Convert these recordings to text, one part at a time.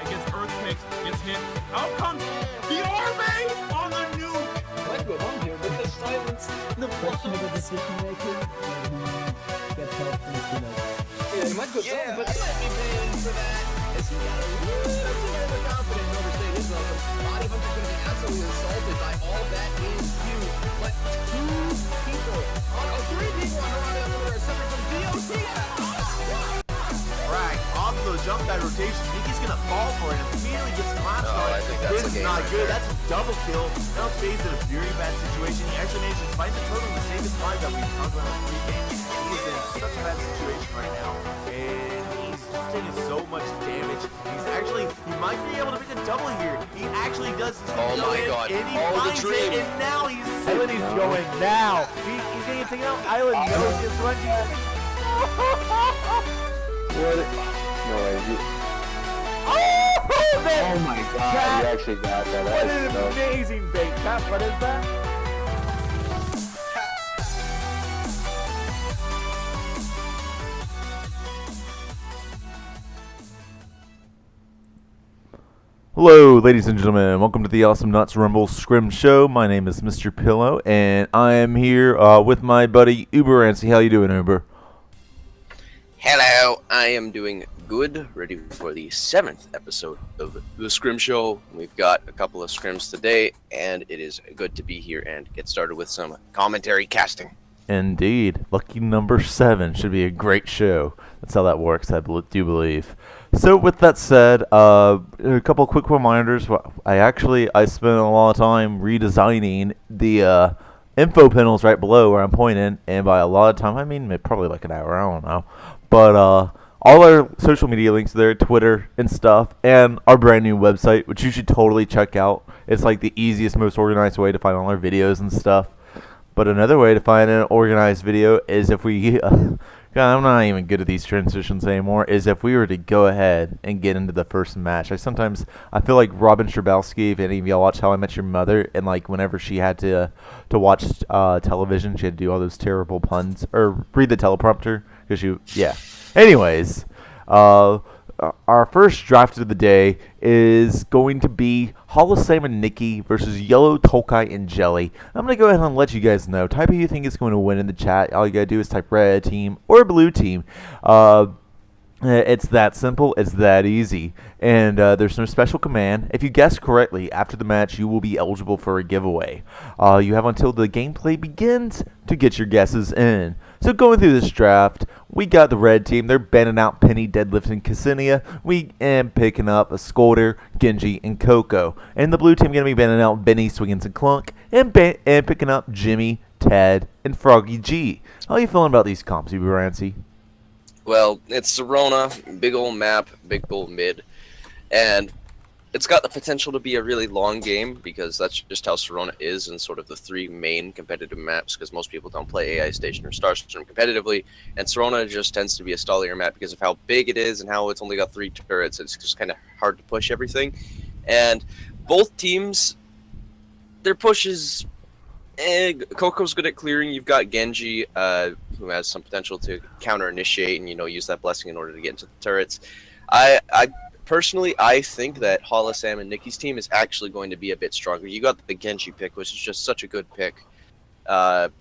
Gets earthquakes, gets hit. Out comes the army on the nuke. What goes on here with the silence? The Question about decision making, he gets help from his teammates. Yeah, he might go down, but he might be banned for that. As he got a little bit overconfident and overstayed his welcome. Body Hunter's going to be absolutely assaulted by all that is you. But three people on Horizon Limiter are suffering from DOT. Right, off of the jump guy rotation, Mickey's gonna fall for it and immediately gets collapsed on it. This is not good, that's a double kill. Now Spade's in a very bad situation. He actually managed to fight the totem to save his life that we talked about in the pregame. He's in such a bad situation right now. And he's just taking so much damage. He might be able to make a double here. He actually does. Oh my god. And he finds it, and now he's... Island is going now. He's getting taken out. Island knows his running. What? No way. Oh my god, Cat, you actually got that. What an amazing bait. Cat, what is that? Hello, ladies and gentlemen. Welcome to the Awesomenauts Rumble Scrim Show. My name is Mr. Pillow, and I am here with my buddy Uber Ansi. How you doing, Uber? Hello, I am doing good, ready for the 7th episode of the Scrim Show. We've got a couple of scrims today, and it is good to be here and get started with some commentary casting. Indeed. Lucky number 7 should be a great show. That's how that works, I do believe. So with that said, a couple of quick reminders. I spent a lot of time redesigning the info panels right below where I'm pointing, and by a lot of time I mean probably like an hour, I don't know. But all our social media links there, Twitter and stuff, and our brand new website, which you should totally check out. It's like the easiest, most organized way to find all our videos and stuff. But another way to find an organized video is if we, God, I'm not even good at these transitions anymore, is if we were to go ahead and get into the first match. I feel like Robin Scherbalski, if any of y'all watch How I Met Your Mother, and like whenever she had to watch television, she had to do all those terrible puns, or read the teleprompter, Anyways, our first draft of the day is going to be Hollow Salmon Nikki versus Yellow Tolkai and Jelly. I'm going to go ahead and let you guys know. Type who you think is going to win in the chat. All you got to do is type red team or blue team. It's that simple. It's that easy. And there's no special command. If you guess correctly, after the match, you will be eligible for a giveaway. You have until the gameplay begins to get your guesses in. So going through this draft, we got the red team. They're banning out Penny, deadlifting Ksenia. We am picking up a Scolder, Genji, and Coco. And the blue team going to be banning out Benny, Swiggins, and Clunk. And picking up Jimmy, Ted, and Froggy G. How are you feeling about these comps, Uber Rancy? Well, it's Serona, big old map, big old mid, and it's got the potential to be a really long game because that's just how Serona is in sort of the three main competitive maps, because most people don't play AI Station or Starstorm competitively, and Serona just tends to be a stallier map because of how big it is and how it's only got 3 turrets. It's just kind of hard to push everything, and both teams, their pushes... Coco's good at clearing. You've got Genji, who has some potential to counter-initiate and, use that blessing in order to get into the turrets. I personally, I think that Hollow Sam and Nikki's team is actually going to be a bit stronger. You got the Genji pick, which is just such a good pick,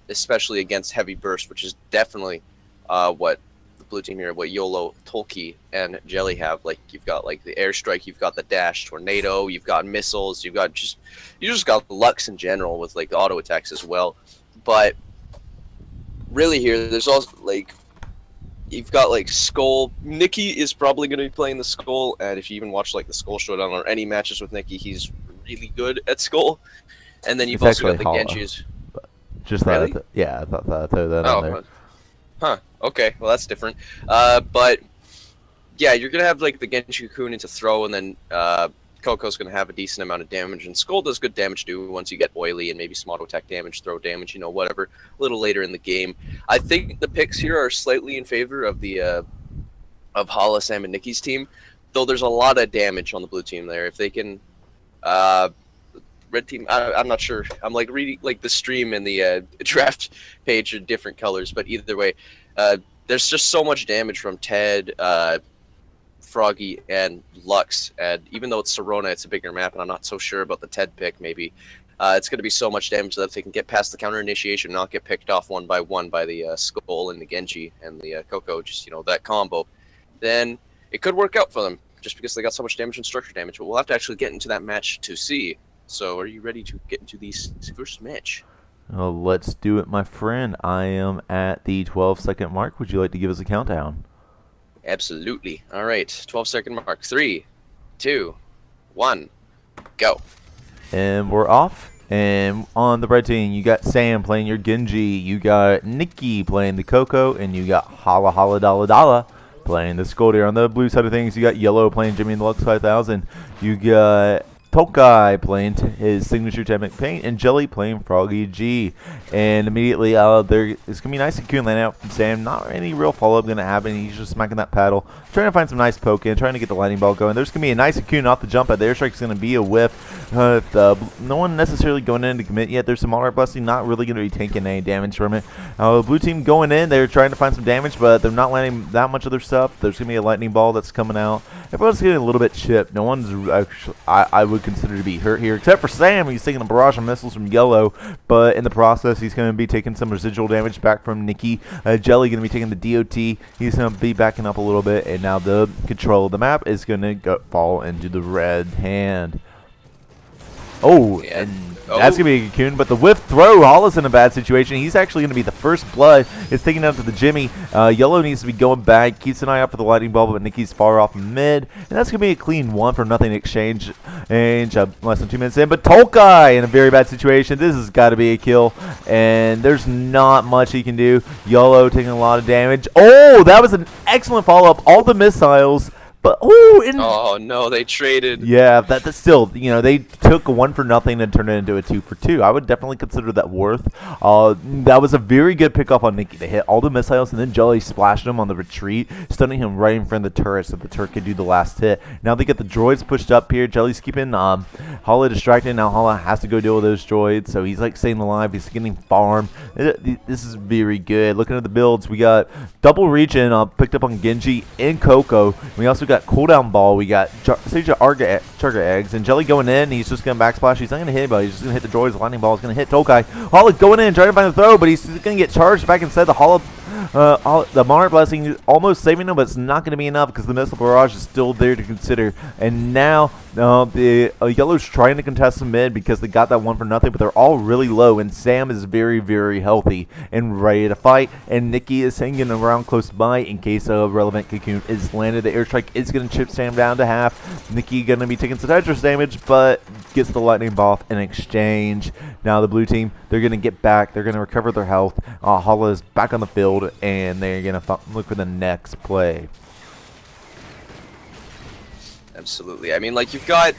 especially against Heavy Burst, which is definitely what the blue team here, what YOLO, Tolki, and Jelly have. Like, you've got like the airstrike, you've got the dash tornado, you've got missiles, you just got Lux in general with like the auto attacks as well. But really here, there's also like you've got like Skull. Nikki is probably going to be playing the Skull, and if you even watch like the Skull Showdown or any matches with Nikki, he's really good at Skull. And then you've also got the Genjis. Just really? I thought that on there. Huh. Okay. Well, that's different. But yeah, you're gonna have like the Genji Kunin to throw, and then Coco's gonna have a decent amount of damage, and Skull does good damage too once you get oily and maybe some auto attack damage, throw damage, whatever. A little later in the game, I think the picks here are slightly in favor of the of Hala, Sam, and Nikki's team. Though there's a lot of damage on the blue team there. If they can, red team, I'm not sure. I'm like reading like the stream and the draft page are different colors, but either way, there's just so much damage from Ted, Froggy, and Lux. And even though it's Serona, it's a bigger map, and I'm not so sure about the Ted pick. Maybe it's going to be so much damage that if they can get past the counter initiation, not get picked off one by one by the Skull and the Genji and the Coco, just that combo, then it could work out for them. Just because they got so much damage and structure damage, but we'll have to actually get into that match to see. So, are you ready to get into this first match? Let's do it, my friend. I am at the 12-second mark. Would you like to give us a countdown? Absolutely. All right, 12-second mark. 3, 2, 1, go. And we're off. And on the red team, you got Sam playing your Genji. You got Nikki playing the Coco, and you got Hala Hala Dala Dala playing the Scoldier. On the blue side of things, you got Yellow playing Jimmy and the Lux 5000. You got Tokai playing his signature Temic Paint, and Jelly playing Froggy G. And immediately there is going to be nice and cool line out from Sam. Not any real follow-up going to happen. He's just smacking that paddle, trying to find some nice poke in, trying to get the lightning ball going. There's going to be a nice and cool off the jump at the airstrike. Is going to be a whiff. No one necessarily going in to commit yet. There's some Monarch Blessing, not really going to be taking any damage from it. The blue team going in, they're trying to find some damage, but they're not landing that much of their stuff. There's going to be a lightning ball that's coming out. Everyone's getting a little bit chipped. No one's actually, I would consider to be hurt here, except for Sam. He's taking a barrage of missiles from Yellow, but in the process, he's going to be taking some residual damage back from Nikki. Jelly going to be taking the DOT. He's going to be backing up a little bit, and now the control of the map is going to fall into the red hand. Oh, Yeah. and that's going to be a cocoon, but the whiff throw, Hala's in a bad situation. He's actually going to be the first blood. It's taken out to the Jimmy. Yellow needs to be going back. Keeps an eye out for the lightning ball, but Nikki's far off mid. And that's going to be a clean 1-for-0 exchange. And less than 2 minutes in, but Tokai in a very bad situation. This has got to be a kill, and there's not much he can do. Yellow taking a lot of damage. Oh, that was an excellent follow-up. All the missiles. But oh no, they traded. Yeah, that's still, they took a 1-for-0 and turned it into a 2-for-2. I would definitely consider that worth. That was a very good pickoff on Nikki. They hit all the missiles, and then Jelly splashed him on the retreat, stunning him right in front of the turret so the turret could do the last hit. Now they get the droids pushed up here. Jelly's keeping Hala distracted. Now Hala has to go deal with those droids, so he's like staying alive. He's getting farmed. This is very good. Looking at the builds, we got double region picked up on Genji and Coco. We also got cooldown ball. We got Sage Charga eggs, and Jelly going in. He's just going to backsplash. He's not going to hit anybody. He's just going to hit the droids. The lightning ball is going to hit Tokai. Hala going in, trying to find the throw, but he's going to get charged back inside the Hala. The Monarch Blessing is almost saving him, but it's not going to be enough because the missile barrage is still there to consider. And now the Yellow's trying to contest the mid because they got that 1-for-0, but they're all really low. And Sam is very, very healthy and ready to fight. And Nikki is hanging around close by in case a relevant cocoon is landed. The airstrike is going to chip Sam down to half. Nikki going to be taking some Tetris damage, but gets the lightning ball in exchange. Now the blue team, they're going to get back. They're going to recover their health. Hala is back on the field, and they're going to look for the next play. Absolutely. I mean, like, you've got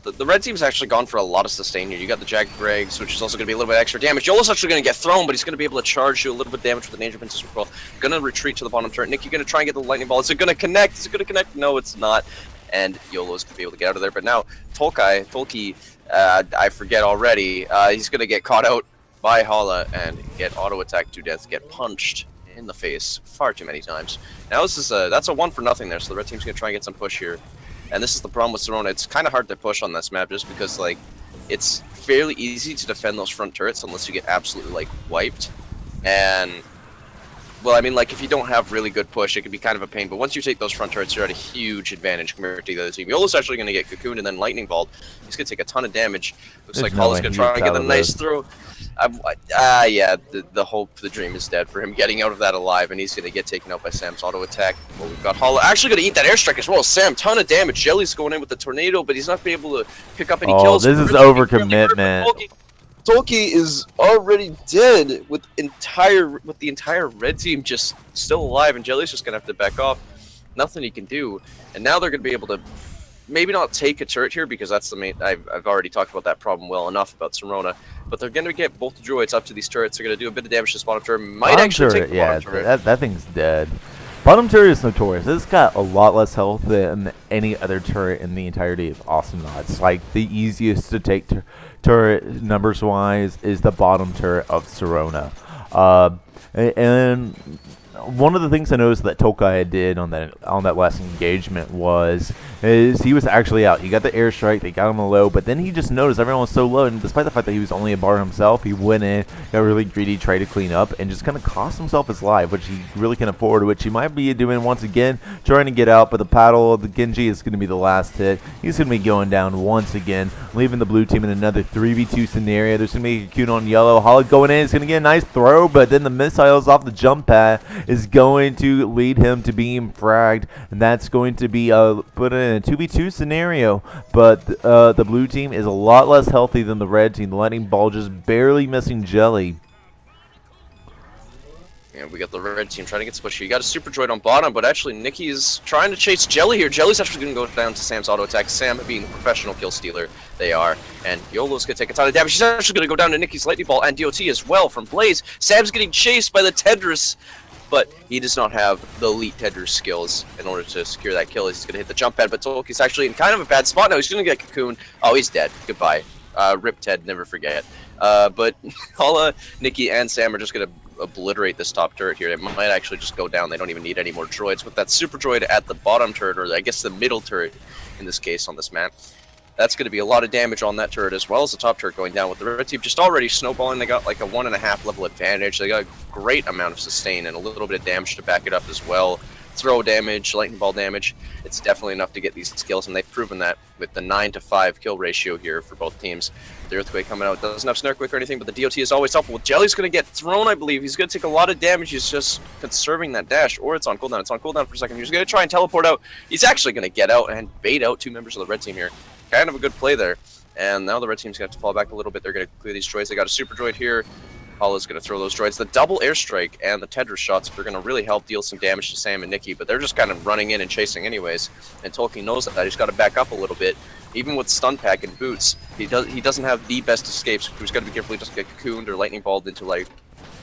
the red team's actually gone for a lot of sustain here. You got the Jag Bregs, which is also going to be a little bit extra damage. Yolo's actually going to get thrown, but he's going to be able to charge you a little bit of damage with the Danger Princess as well. Going to retreat to the bottom turret. Nick, you're going to try and get the lightning ball. Is it going to connect? Is it going to connect? No, it's not. And Yolo's going to be able to get out of there. But now, Tolki, I forget already, he's going to get caught out by Hala and get auto-attacked to death, get punched in the face far too many times. Now this is that's a 1-for-0 there, so the red team's going to try and get some push here. And this is the problem with Serona. It's kind of hard to push on this map just because, like, it's fairly easy to defend those front turrets unless you get absolutely, like, wiped. And, well, I mean, like, if you don't have really good push, it can be kind of a pain. But once you take those front turrets, you're at a huge advantage compared to the other team. Yolo's actually going to get cocooned and then lightning balled. He's going to take a ton of damage. Looks like Hala's going to try and get a nice throw. Yeah, the hope, the dream is dead for him getting out of that alive, and he's going to get taken out by Sam's auto attack. Well, we've got Hala actually going to eat that airstrike as well. Sam, ton of damage. Jelly's going in with the tornado, but he's not going to be able to pick up any kills. This is overcommitment. Tolki is already dead with the entire red team just still alive, and Jelly's just going to have to back off. Nothing he can do, and now they're going to be able to maybe not take a turret here because that's the main. I've already talked about that problem well enough about Serona, but they're going to get both the droids up to these turrets. They're going to do a bit of damage to this bottom turret. Might actually take the bottom turret. That thing's dead. Bottom turret is notorious. It's got a lot less health than any other turret in the entirety of Awesomenauts. Like, the easiest to take turret numbers-wise is the bottom turret of Sirona. And one of the things I noticed that Tokai did on that last engagement is he was actually out. He got the airstrike, they got him low, but then he just noticed everyone was so low, and despite the fact that he was only a bar himself, he went in, got really greedy, tried to clean up, and just kind of cost himself his life, which he really can afford, which he might be doing once again, trying to get out, but the paddle of the Genji is going to be the last hit. He's going to be going down once again, leaving the blue team in another 3v2 scenario. There's going to be a Cocoon on yellow. Hollow going in, he's going to get a nice throw, but then the missiles off the jump pad is going to lead him to being fragged, and that's going to be put in a 2v2 scenario, but the blue team is a lot less healthy than the red team. The lightning ball just barely missing Jelly. Yeah, we got the red team trying to get squishy. You got a super droid on bottom, but actually Nikki is trying to chase Jelly here. Jelly's actually going to go down to Sam's auto attack. Sam being the professional kill stealer they are, and Yolo's going to take a ton of damage. She's actually going to go down to Nikki's lightning ball and DOT as well from Blaze. Sam's getting chased by the Tedris, but he does not have the elite Tedris skills in order to secure that kill. He's going to hit the jump pad, but Tolki's actually in kind of a bad spot now. He's going to get Cocoon. Oh, he's dead. Goodbye. Rip Ted, never forget. But Hala, Nikki, and Sam are just going to obliterate this top turret here. It might actually just go down. They don't even need any more droids. With that super droid at the bottom turret, or I guess the middle turret in this case on this map, that's going to be a lot of damage on that turret, as well as the top turret going down. With the red team just already snowballing, they got like a 1.5 level advantage. They got a great amount of sustain and a little bit of damage to back it up as well. Throw damage, lightning ball damage, it's definitely enough to get these kills, and they've proven that with the 9-to-5 kill ratio here for both teams. The Earthquake coming out doesn't have Snare Quick or anything, but the DOT is always helpful. Jelly's going to get thrown, I believe. He's going to take a lot of damage. He's just conserving that dash, or it's on cooldown. It's on cooldown for a second. He's going to try and teleport out. He's actually going to get out and bait out two members of the red team here. Kind of a good play there. And now the red team's going to have to fall back a little bit. They're going to clear these droids. They got a super droid here. Hala's going to throw those droids. The double airstrike and the Tedris shots are going to really help deal some damage to Sam and Nikki, but they're just kind of running in and chasing anyways. And Tolkien knows that. He's got to back up a little bit. Even with stun pack and boots, he doesn't have the best escapes. He's got to be careful he doesn't get cocooned or lightning balled into like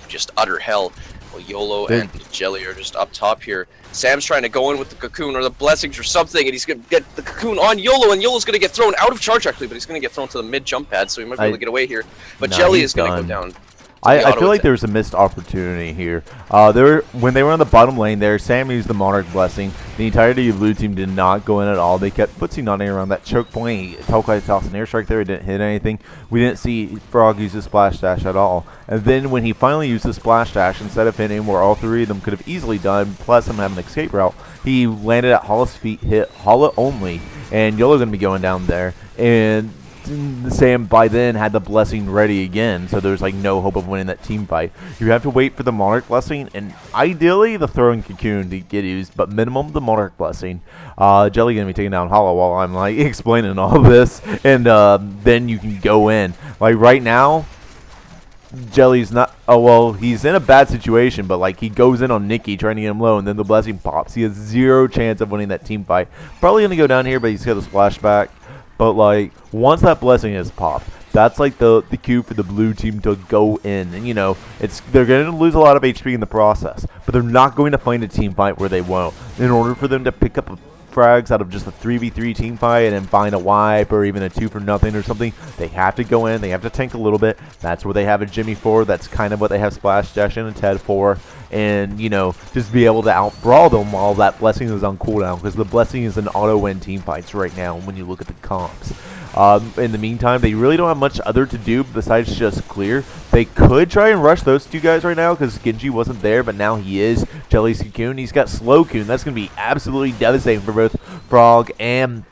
just utter hell. Well, Yolo and Jelly are just up top here. Sam's trying to go in with the cocoon or the blessings or something, and he's going to get the cocoon on Yolo, and Yolo's going to get thrown out of charge actually, but he's going to get thrown to the mid jump pad, so he might be able to get away here. But Jelly is going to go down. I feel like there's a missed opportunity here. When they were on the bottom lane there, Sam used the Monarch Blessing. The entirety of the blue team did not go in at all. They kept footsie-notting around that choke point. Tokai tossed an airstrike there. He didn't hit anything. We didn't see Frog use the Splash Dash at all. And then when he finally used the Splash Dash, instead of hitting where all three of them could have easily done, plus him having an escape route, he landed at Hala's feet, hit Hala only, and Yolo's going to be going down there. And Sam by then had the blessing ready again, so there's like no hope of winning that team fight. You have to wait for the Monarch Blessing, and ideally the throwing cocoon to get used, but minimum the Monarch Blessing. Jelly gonna be taking down Hollow while I'm like explaining all this, and then you can go in. Like right now, Jelly's not. Oh well, he's in a bad situation, but like he goes in on Nikki trying to get him low, and then the blessing pops. He has zero chance of winning that team fight. Probably gonna go down here, but he's got a splashback. But like once that blessing is popped, that's like the cue for the blue team to go in, and you know they're going to lose a lot of HP in the process, but they're not going to find a team fight where they won't. In order for them to pick up frags out of just a 3v3 team fight and then find a wipe or even a 2 for nothing or something, they have to go in, they have to tank a little bit. That's where they have a Jimmy for. That's kind of what they have Splash Dash and a Ted for, and you know, just be able to out-brawl them while that blessing is on cooldown, because the blessing is an auto-win team fights right now when you look at the comps. In the meantime, they really don't have much other to do besides just clear. They could try and rush those two guys right now because Genji wasn't there, but now he is. Jelly's Cocoon, he's got Slow Coon. That's going to be absolutely devastating for both Frog and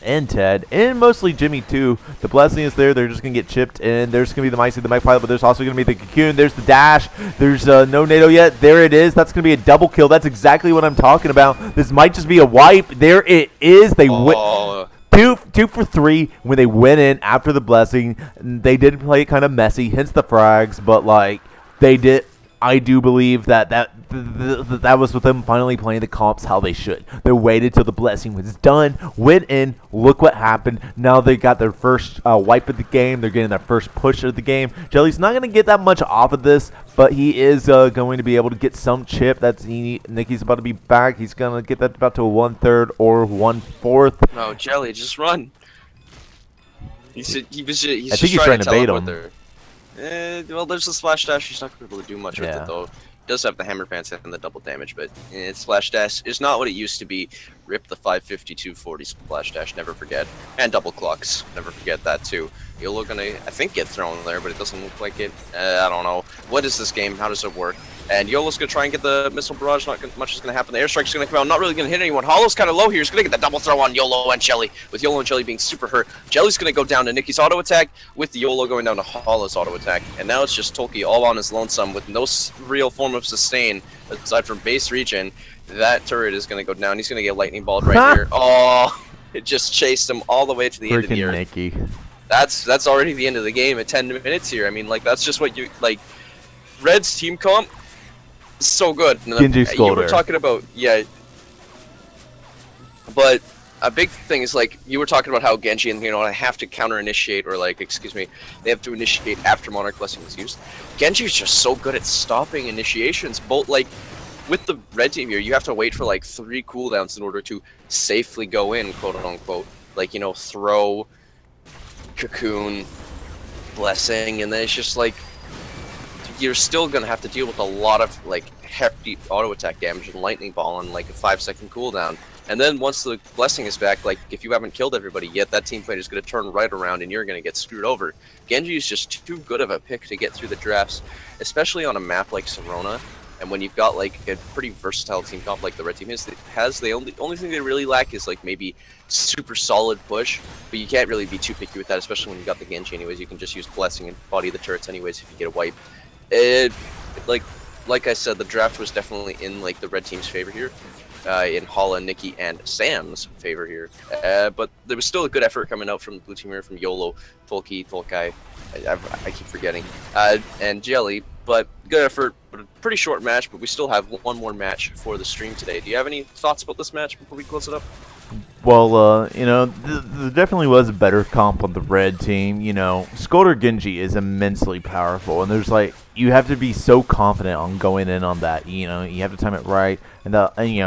Ted, and mostly Jimmy too. The blessing is there. They're just going to get chipped, and there's going to be the Micey, the Mech Pilot, but there's also going to be the Cocoon. There's the dash. There's no NATO yet. There it is. That's going to be a double kill. That's exactly what I'm talking about. This might just be a wipe. There it is. They win. Two for 3 when they went in after the blessing. They did play it kind of messy, hence the frags, but like they did I do believe that was with them finally playing the comps how they should. They waited till the blessing was done, went in, look what happened. Now they got their first wipe of the game. They're getting their first push of the game. Jelly's not going to get that much off of this, but he is going to be able to get some chip. Nicky's about to be back. He's going to get that about to a 1/3 or 1/4. No, Jelly, just run. He's I think just he's trying trying to bait him. there. Well, there's the splash dash. He's not going to be able to do much with Yeah. it, though. He does have the hammer pants and the double damage, but splash dash is not what it used to be. Rip the 552-40 splash dash, never forget. And double clocks, never forget that, too. YOLO gonna, I think, get thrown there, but it doesn't look like it. I don't know. What is this game? How does it work? And YOLO's gonna try and get the missile barrage. Not much is gonna happen. The airstrike's gonna come out. Not really gonna hit anyone. Hollow's kind of low here. He's gonna get the double throw on YOLO and Jelly. With YOLO and Jelly being super hurt, Jelly's gonna go down to Nicky's auto attack. With the YOLO going down to Hollow's auto attack. And now it's just Tolkien all on his lonesome with no real form of sustain aside from base regen. That turret is gonna go down. He's gonna get lightning balled right here. Oh, it just chased him all the way to the end of the Freaking earth. Nicky. That's already the end of the game at 10 minutes here. I mean, like, that's just what you, like, Red's team comp is so good. And, Genji you Scolder. were talking about, yeah, but a big thing is, like, you were talking about how Genji and, I have to counter-initiate, or, like, excuse me, they have to initiate after Monarch Blessing is used. Genji is just so good at stopping initiations, both, like, with the Red team here, you have to wait for, like, 3 cooldowns in order to safely go in, quote-unquote. Like, throw, cocoon, blessing, and then it's just like you're still gonna have to deal with a lot of like hefty auto attack damage and lightning ball on like a 5-second cooldown. And then once the blessing is back, like if you haven't killed everybody yet, that team fight is gonna turn right around and you're gonna get screwed over. Genji is just too good of a pick to get through the drafts, especially on a map like Serona. And when you've got like a pretty versatile team comp like the Red team has, the only thing they really lack is like maybe super solid push, but you can't really be too picky with that, especially when you got the Genji anyways. You can just use blessing and body the turrets anyways if you get a wipe. Like I said, the draft was definitely in like the Red team's favor here, in Hala, Nicky, and Sam's favor here. But there was still a good effort coming out from the blue team here, from YOLO, Tolkai, I keep forgetting, and Jelly. But good effort, but a pretty short match, but we still have one more match for the stream today. Do you have any thoughts about this match before we close it up? Well, there definitely was a better comp on the Red team. Scolder Genji is immensely powerful, and there's like, you have to be so confident on going in on that. You have to time it right, and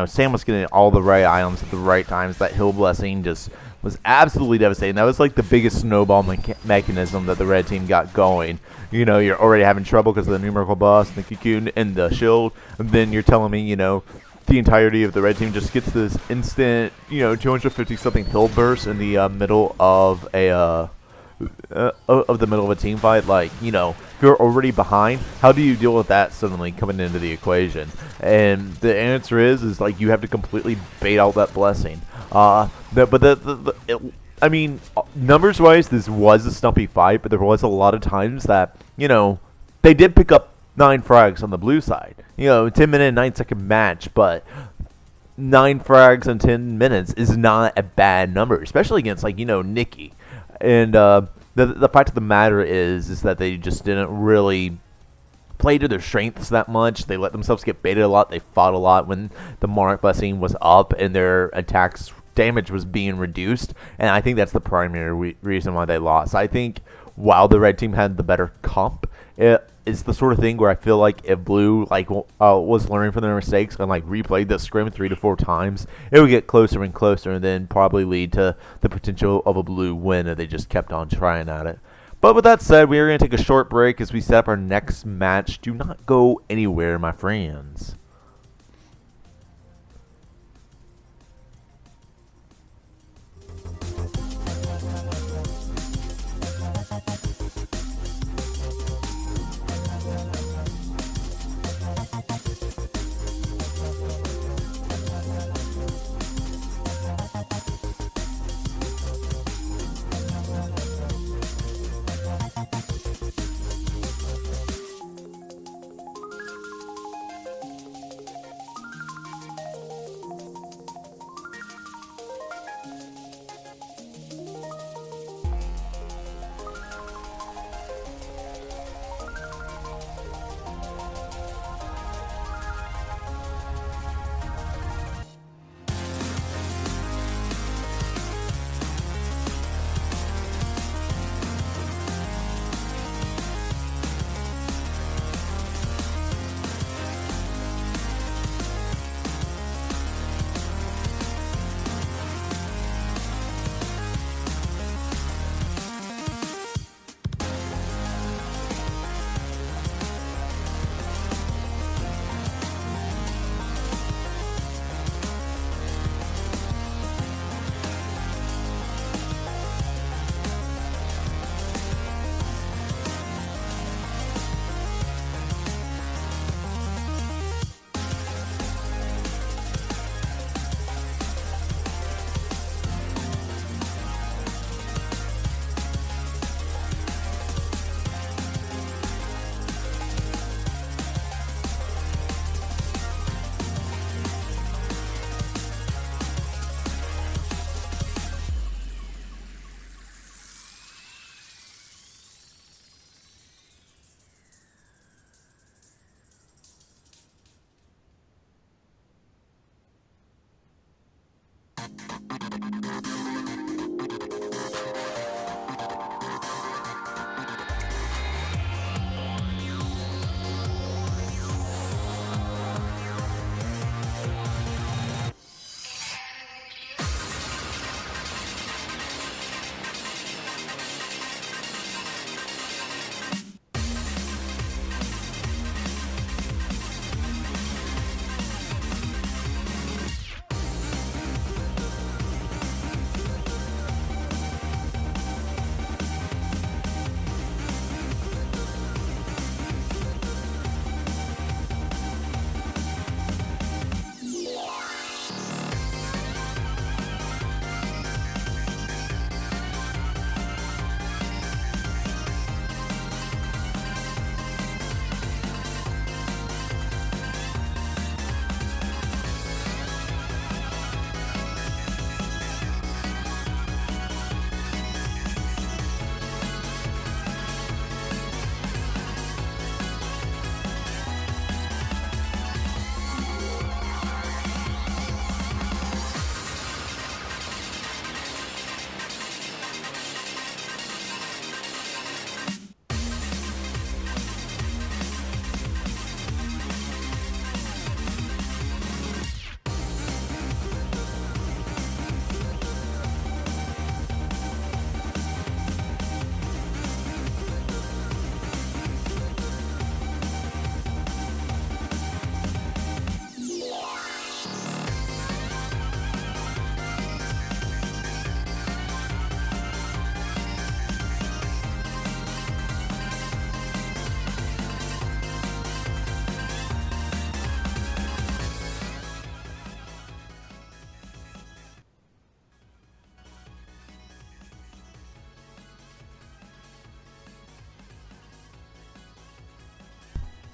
Sam was getting all the right items at the right times. That hill blessing just was absolutely devastating. That was like the biggest snowball mechanism that the Red team got going. You're already having trouble because of the numerical boss, the cocoon, and the shield, and then you're telling me, the entirety of the Red team just gets this instant, 250 something hill burst in the middle of a team fight. Like, you're already behind. How do you deal with that suddenly coming into the equation? And the answer is like you have to completely bait out that blessing. Numbers wise, this was a stumpy fight, but there was a lot of times that they did pick up 9 frags on the blue side. 10-minute and 9-second match, but 9 frags in 10 minutes is not a bad number, especially against Nicky. And the fact of the matter is that they just didn't really play to their strengths that much. They let themselves get baited a lot. They fought a lot when the Monarch Blessing was up and their attacks damage was being reduced, and I think that's the primary reason why they lost. I think while the Red team had the better comp, it's the sort of thing where I feel like if Blue was learning from their mistakes and replayed the scrim 3 to 4 times, it would get closer and closer, and then probably lead to the potential of a Blue win if they just kept on trying at it. But with that said, we are going to take a short break as we set up our next match. Do not go anywhere, my friends.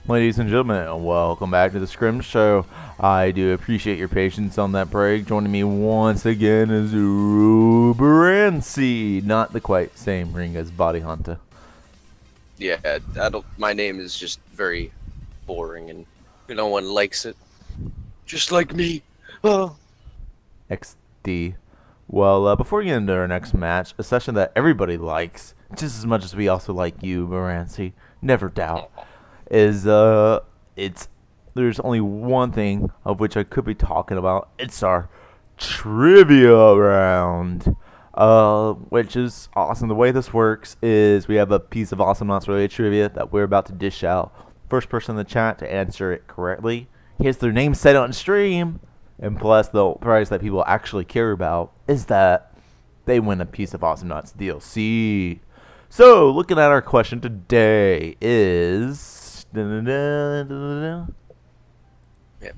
Ladies and gentlemen, welcome back to the Scrim Show. I do appreciate your patience on that break. Joining me once again is Uberancy, not the quite same ring as Body Hunter. Yeah, my name is just very boring and no one likes it. Just like me. Oh. XD. Well, before we get into our next match, a session that everybody likes, just as much as we also like you, Uberancy, never doubt, is there's only one thing of which I could be talking about. It's our trivia round, which is awesome. The way this works is we have a piece of Awesomenauts related trivia that we're about to dish out. First person in the chat to answer it correctly gets their name said on stream, and plus the prize that people actually care about is that they win a piece of Awesomenauts DLC. So, looking at our question today is... Yeah,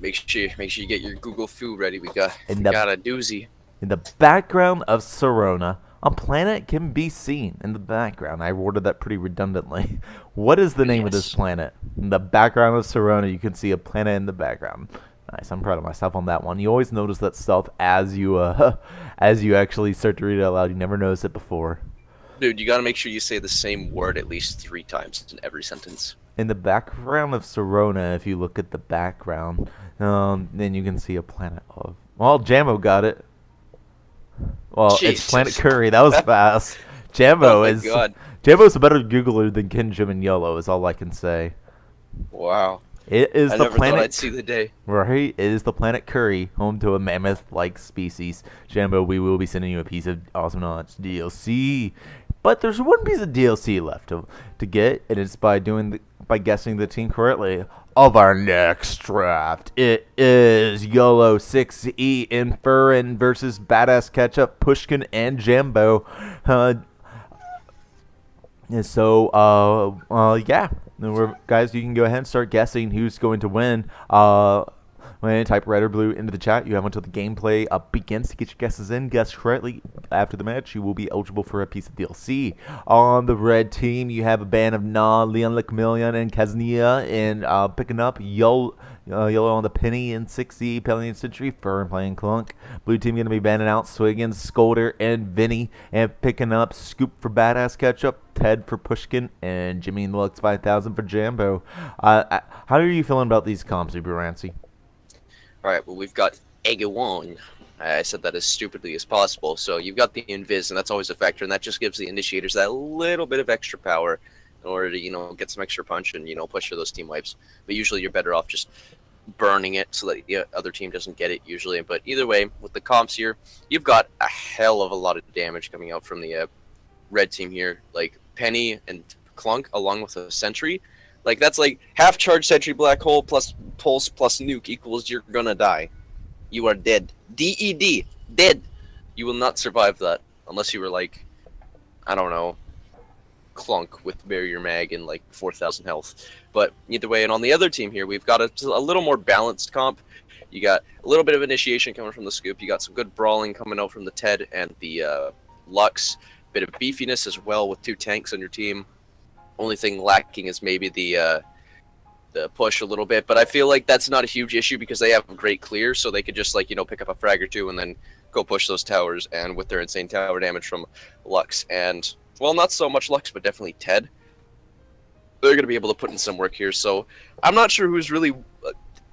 make sure you get your Google food ready. We got a doozy. In the background of Sorona, a planet can be seen in the background. I worded that pretty redundantly. What is the name of this planet? In the background of Sorona, you can see a planet in the background. Nice, I'm proud of myself on that one. You always notice that stuff as you actually start to read it out loud. You never noticed it before. Dude, you gotta make sure you say the same word at least 3 times in every sentence. In the background of Sorona, if you look at the background, then you can see a planet of... Well, Jambo got it. Well, Jesus. It's Planet Curry. That was fast. Jambo oh my God. Jambo's a better Googler than Ken, Jim, and Yellow is all I can say. Wow. It is I the never planet. thought I'd see the day. Right. It is the planet Curry, home to a mammoth-like species. Jambo, we will be sending you a piece of Awesomenauts DLC. But there's one piece of DLC left to get, and it's by guessing the team correctly of our next draft. It is YOLO 6E Inferin versus Badass Ketchup, Pushkin, and Jambo. Yeah. Guys, you can go ahead and start guessing who's going to win. When type red or blue into the chat, you have until the gameplay begins to get your guesses in. Guess correctly after the match, you will be eligible for a piece of DLC. On the red team, you have a band of Leon Lecmillion and Kaznia in picking up Yellow on the Penny and 6E, Pelion Century, Fern playing Clunk. Blue team going to be banding out Swiggins, Scolder, and Vinny, and picking up Scoop for Badass Ketchup, Ted for Pushkin, and Jimmy in the Lux 5000 for Jambo. How are you feeling about these comps, Uberancy? Alright, well, we've got Egawon. I said that as stupidly as possible. So you've got the Invis, and that's always a factor, and that just gives the initiators that little bit of extra power in order to, get some extra punch and, push for those team wipes. But usually you're better off just burning it so that the other team doesn't get it usually. But either way, with the comps here, you've got a hell of a lot of damage coming out from the red team here. Like Penny and Clunk along with a Sentry. Like, that's like half charge Sentry Black Hole plus Pulse plus Nuke equals you're gonna die. You are dead. DED. Dead. You will not survive that. Unless you were like, I don't know, Clunk with Barrier Mag and like 4,000 health. But either way, and on the other team here, we've got a little more balanced comp. You got a little bit of initiation coming from the Scoop. You got some good brawling coming out from the Ted and the Lux. Bit of beefiness as well with 2 tanks on your team. Only thing lacking is maybe the push a little bit, but I feel like that's not a huge issue because they have great clear, so they could just pick up a frag or 2 and then go push those towers. And with their insane tower damage from Lux and, well, not so much Lux, but definitely Ted, they're going to be able to put in some work here. So I'm not sure who's really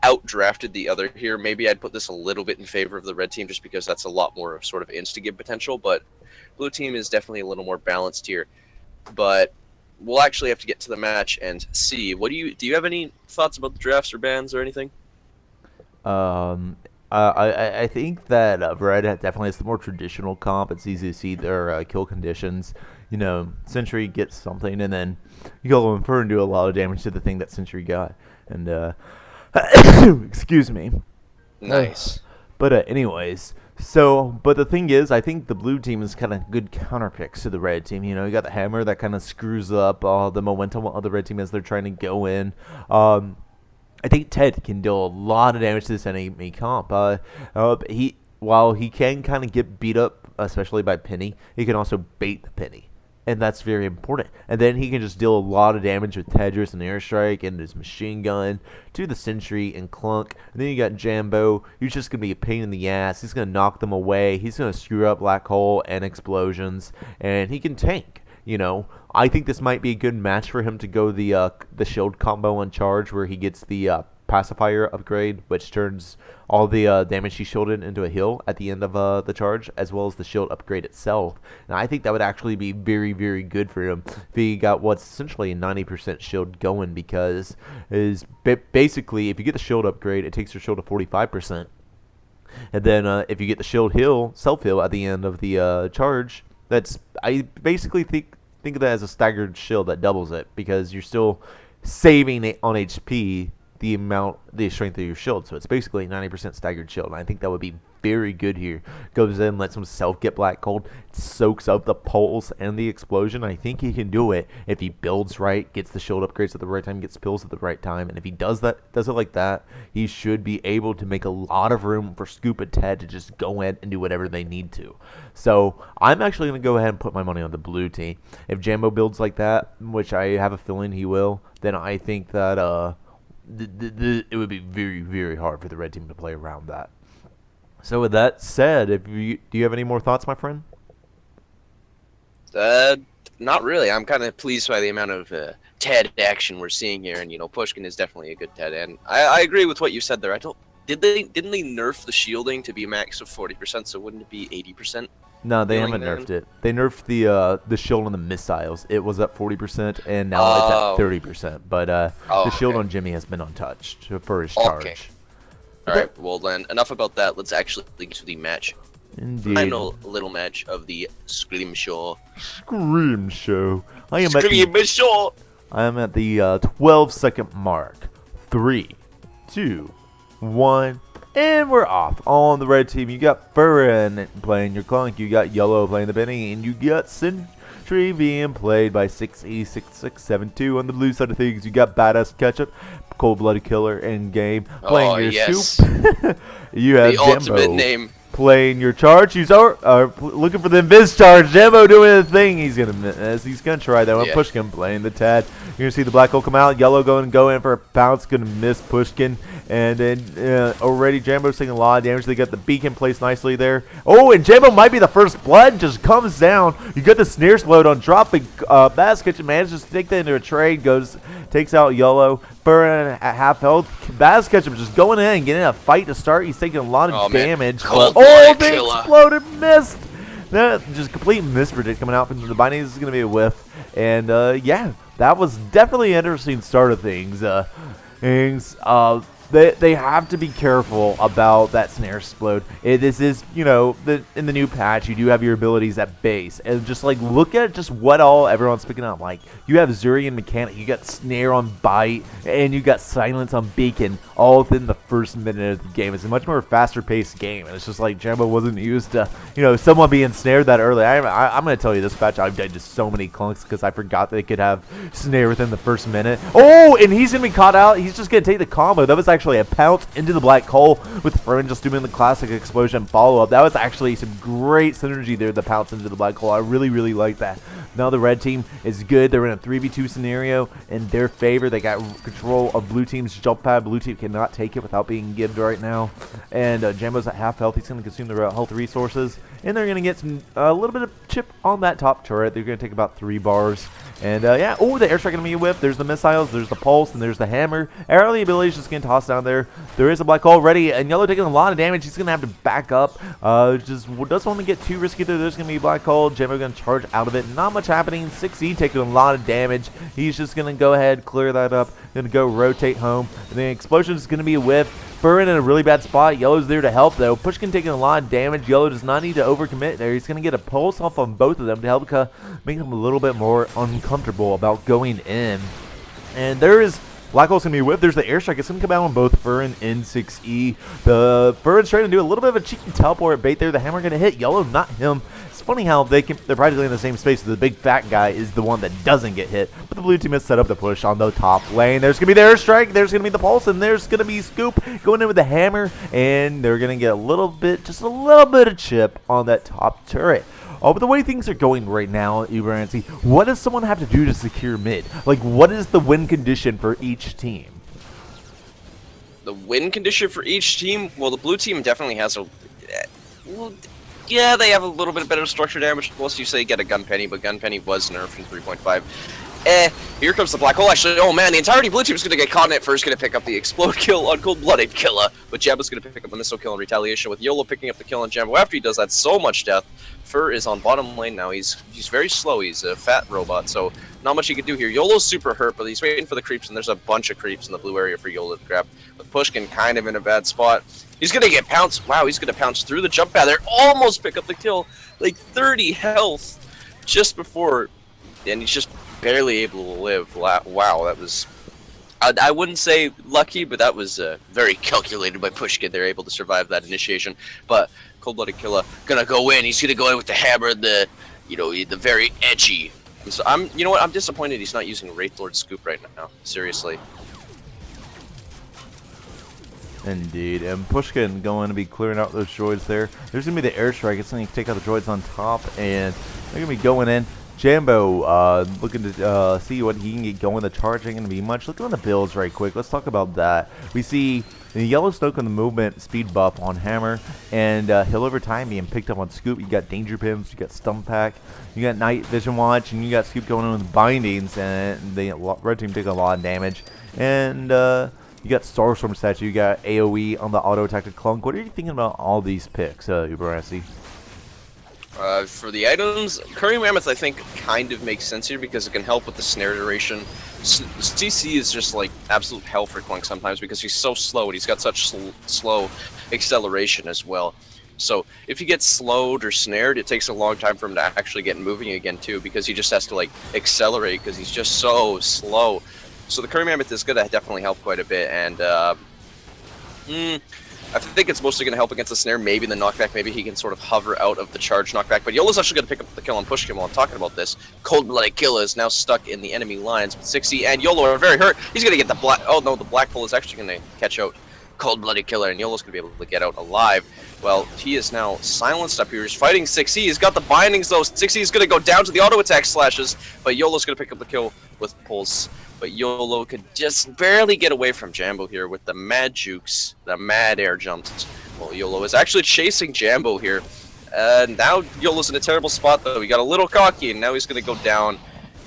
outdrafted the other here. Maybe I'd put this a little bit in favor of the red team just because that's a lot more sort of insta-give potential, but blue team is definitely a little more balanced here. But we'll actually have to get to the match and see. What do you have any thoughts about the drafts or bans or anything? I think that red definitely is the more traditional comp. It's easy to see their kill conditions. Sentry gets something, and then Yellow Infer and do a lot of damage to the thing that Sentry got. And excuse me. Nice. But anyways. But the thing is, I think the blue team is kind of good counter picks to the red team. You got the hammer that kind of screws up the momentum of the red team as they're trying to go in. I think Ted can do a lot of damage to this enemy comp. While he can kind of get beat up, especially by Penny, he can also bait the Penny. and that's very important. And then he can just deal a lot of damage with Tedris and Airstrike and his machine gun to the Sentry and Clunk. And then you got Jambo, who's just going to be a pain in the ass. He's going to knock them away. He's going to screw up Black Hole and Explosions, and he can tank. You know, I think this might be a good match for him to go the shield combo on charge, where he gets the pacifier upgrade, which turns all the damage he shielded into a heal at the end of the charge, as well as the shield upgrade itself. And I think that would actually be very, very good for him if he got what's essentially a 90% shield going, because basically if you get the shield upgrade, it takes your shield to 45%. And then if you get the shield heal, self-heal at the end of the charge, I basically think of that as a staggered shield that doubles it, because you're still saving it on HP the strength of your shield. So it's basically a 90% staggered shield, and I think that would be very good here. Goes in, lets himself get Black Cold, soaks up the pulse and the explosion. I think he can do it if he builds right, gets the shield upgrades at the right time, gets pills at the right time, and if he does it like that, he should be able to make a lot of room for Scoop and Ted to just go in and do whatever they need to. So I'm actually going to go ahead and put my money on the blue team. If Jambo builds like that, which I have a feeling he will, then I think that it would be very, very hard for the red team to play around that. So with that said, do you have any more thoughts, my friend? Not really. I'm kind of pleased by the amount of Ted action we're seeing here, and Pushkin is definitely a good Ted. And I agree with what you said there. Didn't they nerf the shielding to be a max of 40%? So wouldn't it be 80%? No, they haven't nerfed it. They nerfed the shield on the missiles. It was at 40%, and now it's at 30%. But the shield on Jimmy has been untouched for his charge. Okay. All right. Well then, enough about that. Let's actually get to the match. Indeed. Final little match of the Scrim Show. Scrim Show. I am at the 12-second mark. 3, 2, 1. And we're off. On the red team, you got Furrin playing your Clunk, you got Yellow playing the Benny, and you got Sentry being played by 6E6672. On the blue side of things, you got Badass Ketchup, Cold-Blooded Killer in game playing your Soup. You have the ultimate name. Playing your charge. He's looking for the invis charge. Jambo doing the thing. He's gonna miss. He's gonna try that one. Pushkin playing the Tad. You're gonna see the Black Hole come out. Yellow go in for a bounce. Gonna miss Pushkin. And then already Jambo's taking a lot of damage. They got the beacon placed nicely there. Oh, and Jambo might be the first blood. Just comes down. You got the snare explode on dropping. Basket manages to take that into a trade. Takes out Yellow. Burn at half health. Baz Ketchup just going in and getting a fight to start. He's taking a lot of damage. They exploded, missed. Just complete mispredict coming out from the binding. This is going to be a whiff. And yeah, that was definitely an interesting start of things. They have to be careful about that snare explode. This is, in the new patch, you do have your abilities at base. And just, look at just what everyone's picking up. You have Zuri and Mechanic, you got Snare on Bite, and you got Silence on Beacon, all within the first minute of the game. It's a much more faster-paced game. And it's just Jambo wasn't used to, someone being snared that early. I'm going to tell you, this patch, I've died to so many clunks because I forgot they could have Snare within the first minute. Oh, and he's going to be caught out. He's just going to take the combo. That was actually a pounce into the Black Hole with Fern just doing the classic explosion follow-up. That was actually some great synergy there, the pounce into the Black Hole. I really, really like that. Now the red team is good. They're in a 3v2 scenario in their favor. They got control of blue team's jump pad. Blue team cannot take it without being gibbed right now. And Jambo's at half health. He's going to consume the health resources. And they're going to get a little bit of chip on that top turret. They're going to take about 3 bars. And yeah, oh, the airstrike going to be a whip. There's the missiles, there's the pulse, and there's the hammer. Early ability is just getting tossed down there. There is a Black Hole ready, and Yellow taking a lot of damage. He's going to have to back up. Just doesn't want to get too risky there. There's going to be a Black Hole. Jambo going to charge out of it. Not much happening. 6E taking a lot of damage. He's just going to go ahead, clear that up. Going to go rotate home. And the explosion is going to be a whiff. Furrin in a really bad spot. Yellow's there to help, though. Pushkin taking a lot of damage. Yellow does not need to overcommit there. He's going to get a pulse off on both of them to help make them a little bit more uncomfortable about going in. And there is Black Hole's going to be whipped. There's the airstrike. It's going to come out on both Furrin and 6E. The Furrin's trying to do a little bit of a cheeky teleport bait there. The hammer going to hit Yellow, not him. It's funny how they're practically in the same space. So the big fat guy is the one that doesn't get hit. But the blue team has set up the push on the top lane. There's going to be the airstrike. There's going to be the pulse. And there's going to be Scoop going in with the hammer. And they're going to get just a little bit of chip on that top turret. Oh, but the way things are going right now, Uberancy, what does someone have to do to secure mid? Like, what is the win condition for each team? The win condition for each team? Well, the blue team definitely has a... Well, yeah, they have a little bit better structure damage. Unless you say get a gun penny, but gun penny was nerfed from 3.5. Here comes the black hole. Actually, oh man, the entirety blue team is going to get caught in it first, going to pick up the explode kill on cold-blooded Killa, but Jambo's going to pick up the missile kill in retaliation, with YOLO picking up the kill on Jambo. After he does that, so much death. Fur is on bottom lane now. He's very slow. He's a fat robot, so not much he can do here. YOLO's super hurt, but he's waiting for the creeps, and there's a bunch of creeps in the blue area for YOLO to grab. With Pushkin kind of in a bad spot. He's going to get pounced. Wow, he's going to pounce through the jump pad there. Almost pick up the kill. Like 30 health just before, and he's just barely able to live. Wow, that was... I wouldn't say lucky, but that was very calculated by Pushkin. They're able to survive that initiation. But cold-blooded Killa gonna go in. He's gonna go in with the hammer, the very edgy. So you know what? I'm disappointed he's not using Wraith Lord Scoop right now. Seriously. Indeed, and Pushkin going to be clearing out those droids there. There's going to be the airstrike. It's going to take out the droids on top, and they're going to be going in. Jambo looking to see what he can get going. The charge ain't going to be much. Look on the builds right quick. Let's talk about that. We see the yellow stoke on the movement speed buff on Hammer, and Hill over time being picked up on Scoop. You got Danger Pims, you got Stump Pack, you got Night Vision Watch, and you got Scoop going on with bindings, and the red team taking a lot of damage. And you got Starstorm statue, you got AoE on the auto attack Clunk. What are you thinking about all these picks, Uberassi? For the items, Curry Mammoth I think kind of makes sense here because it can help with the snare duration. CC is just like absolute hell for Clunk sometimes because he's so slow and he's got such slow acceleration as well. So if he gets slowed or snared, it takes a long time for him to actually get moving again too, because he just has to like accelerate because he's just so slow. So the Curry Mammoth is going to definitely help quite a bit, and I think it's mostly going to help against the snare, maybe the knockback, maybe he can sort of hover out of the charge knockback, but YOLO's actually going to pick up the kill on Pushkin while I'm talking about this. Cold-blooded Killa is now stuck in the enemy lines with 60, and YOLO are very hurt. He's going to get the black... Oh no, the black hole is actually going to catch out Cold-blooded Killa, and YOLO's going to be able to get out alive. Well, he is now silenced up here. He's fighting 6E. He's got the bindings though. 6E is going to go down to the auto attack slashes, but YOLO's going to pick up the kill with Pulse. But YOLO could just barely get away from Jambo here with the mad jukes, the mad air jumps. Well, YOLO is actually chasing Jambo here. Now YOLO's in a terrible spot though. He got a little cocky and now he's going to go down.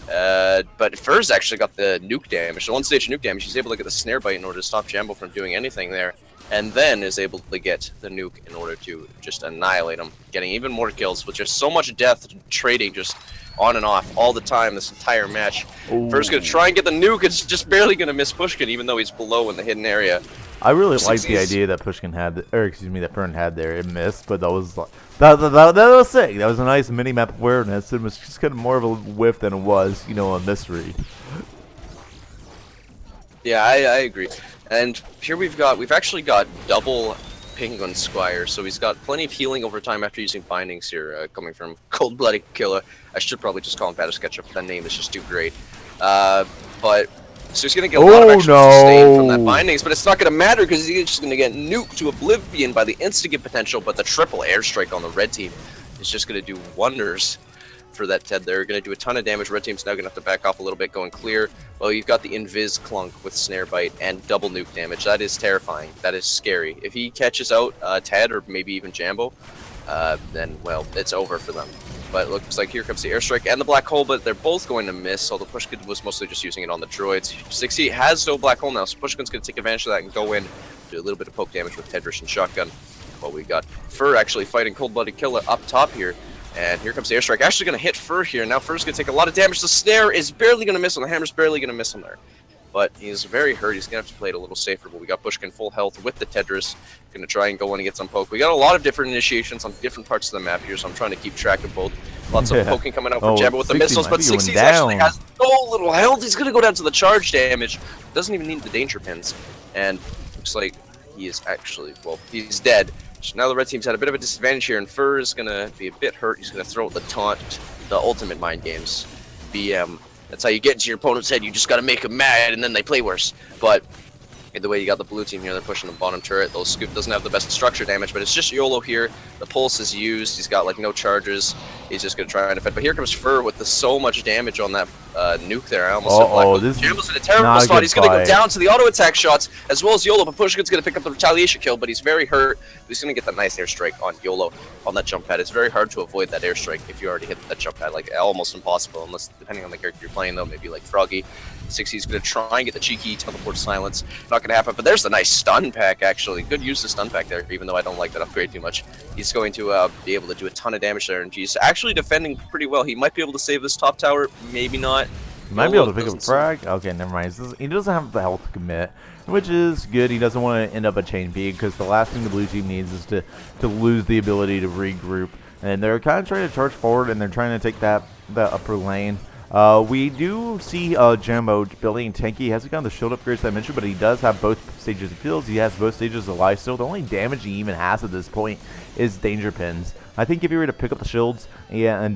But Fur's actually got the nuke damage, the one stage nuke damage. He's able to get the snare bite in order to stop Jambo from doing anything there. And then is able to get the nuke in order to just annihilate him, getting even more kills with just so much death trading just on and off all the time this entire match. Fur's gonna try and get the nuke. It's just barely gonna miss Pushkin, even though he's below in the hidden area. I really like the idea that Pushkin had, or excuse me, that Fern had there. It missed, but that was like that was sick. That was a nice mini map awareness. It was just kind of more of a whiff than it was, you know, a misread. Yeah, I agree. And here we've actually got double Penguin Squire, so he's got plenty of healing over time after using bindings here, coming from Cold-blooded Killa. I should probably just call him Batter Sketchup, that name is just too great. But so he's gonna get a lot of extra sustain from that bindings, but it's not gonna matter because he's just gonna get nuked to oblivion by the instigate potential. But the triple airstrike on the red team is just gonna do wonders for that Ted. They're gonna do a ton of damage. Red team's now gonna have to back off a little bit, going clear. Well, you've got the Invis Clunk with snare bite and double nuke damage. That is terrifying. That is scary. If he catches out Ted or maybe even Jambo, then well, it's over for them. But it looks like here comes the airstrike and the black hole, but they're both going to miss, although Pushkin was mostly just using it on the droids. 6E has no black hole now, so Pushkin's going to take advantage of that and go in, do a little bit of poke damage with Tedrish and Shotgun. Well, we got Fur actually fighting Cold-blooded Killa up top here, and here comes the airstrike. Actually going to hit Fur here. Now Fur's going to take a lot of damage. The snare is barely going to miss him. The hammer's barely going to miss him there. But he's very hurt. He's going to have to play it a little safer. But we got Pushkin full health with the Tedris. Going to try and go in and get some poke. We got a lot of different initiations on different parts of the map here, so I'm trying to keep track of both. Lots of poking coming out from Jambo with the missiles, but 60 actually has so little health. He's going to go down to the charge damage. Doesn't even need the danger pins. And looks like he is actually, well, he's dead. So now the red team's had a bit of a disadvantage here, and Fur is going to be a bit hurt. He's going to throw out the taunt, the ultimate mind games. BM. That's how you get into your opponent's head. You just got to make them mad, and then they play worse. But Either way, you got the blue team here. They're pushing the bottom turret. Those Scoop doesn't have the best structure damage, but it's just YOLO here. The pulse is used. He's got like no charges. He's just gonna try and defend. But here comes Fur with so much damage on that nuke there. I almost said Black. This Jambo's in a terrible spot. He's gonna go down to the auto attack shots as well as YOLO. But Pushkin's gonna pick up the retaliation kill, but he's very hurt. He's gonna get that nice airstrike on YOLO on that jump pad. It's very hard to avoid that airstrike if you already hit that jump pad. Like almost impossible, unless depending on the character you're playing though, maybe like Froggy. 60's gonna try and get the cheeky teleport silence. Not gonna happen, but there's the nice stun pack actually. Good use of stun pack there, even though I don't like that upgrade too much. He's going to be able to do a ton of damage there, and he's actually defending pretty well. He might be able to save this top tower, maybe not. He might be able to pick up a frag. Okay, never mind. He doesn't have the health to commit, which is good. He doesn't want to end up a chain B because the last thing the blue team needs is to lose the ability to regroup. And they're kind of trying to charge forward, and they're trying to take the upper lane. We do see Jambo building tanky. He hasn't gotten the shield upgrades that I mentioned, but he does have both stages of heals. He has both stages of life still. The only damage he even has at this point is danger pins. I think if you were to pick up the shields and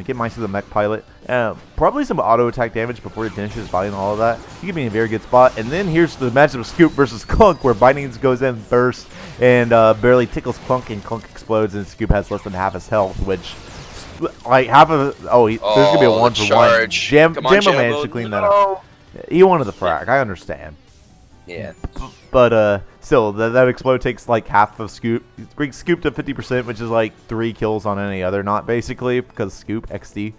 get Mice to the mech pilot, probably some auto attack damage before he finishes fighting all of that, he could be in a very good spot. And then here's the matchup of Scoop versus Clunk, where Bindings goes in first and barely tickles Clunk, and Clunk explodes, and Scoop has less than half his health, which like half of there's gonna be a 1-for-1. Jambo managed to clean that up. He wanted the frag, I understand. Yeah. But still, that explode takes like half of Scoop. It brings Scoop to 50%, which is like 3 kills on any other knot, basically, because Scoop XD.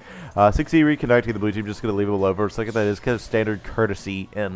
60 reconnecting the blue team, just gonna leave it low for a second. That is kind of standard courtesy in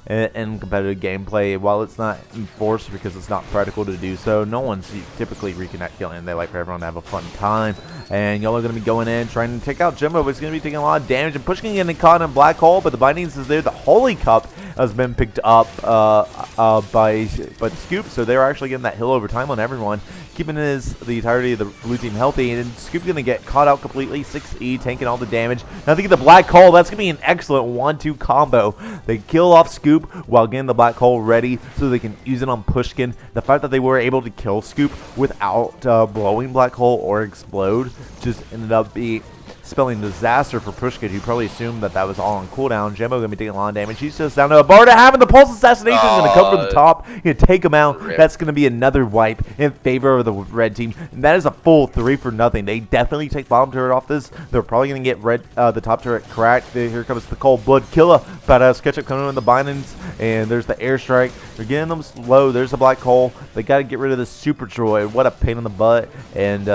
competitive gameplay. While it's not enforced because it's not practical to do so, no one's typically reconnect killing. They like for everyone to have a fun time. And y'all are gonna be going in trying to take out Jimbo, but he's gonna be taking a lot of damage and pushing getting caught in Black Hole. But the Bindings is there. The Holy Cup has been picked up by the Scoop, so they're actually getting that hill over time on everyone, keeping the entirety of the blue team healthy. And Scoop's gonna get caught out completely. 6E tanking all the damage. Now they get the Black Hole. That's gonna be an excellent 1-2 combo. They kill off Scoop while getting the Black Hole ready so they can use it on Pushkin. The fact that they were able to kill Scoop without blowing Black Hole or explode just ended up being spelling disaster for Pushkin, who probably assumed that was all on cooldown. Jimbo gonna be taking a lot of damage. He's just down to a bar to having the pulse assassination is gonna come from the top. Gonna take him out. Rip. That's gonna be another wipe in favor of the red team. And that is a full 3-for-0. They definitely take bottom turret off this. They're probably gonna get the top turret cracked. Here comes the cold blood killer. Badass ketchup coming in the bindings, and there's the airstrike. They're getting them slow. There's the Black Hole. They gotta get rid of this super droid. What a pain in the butt. And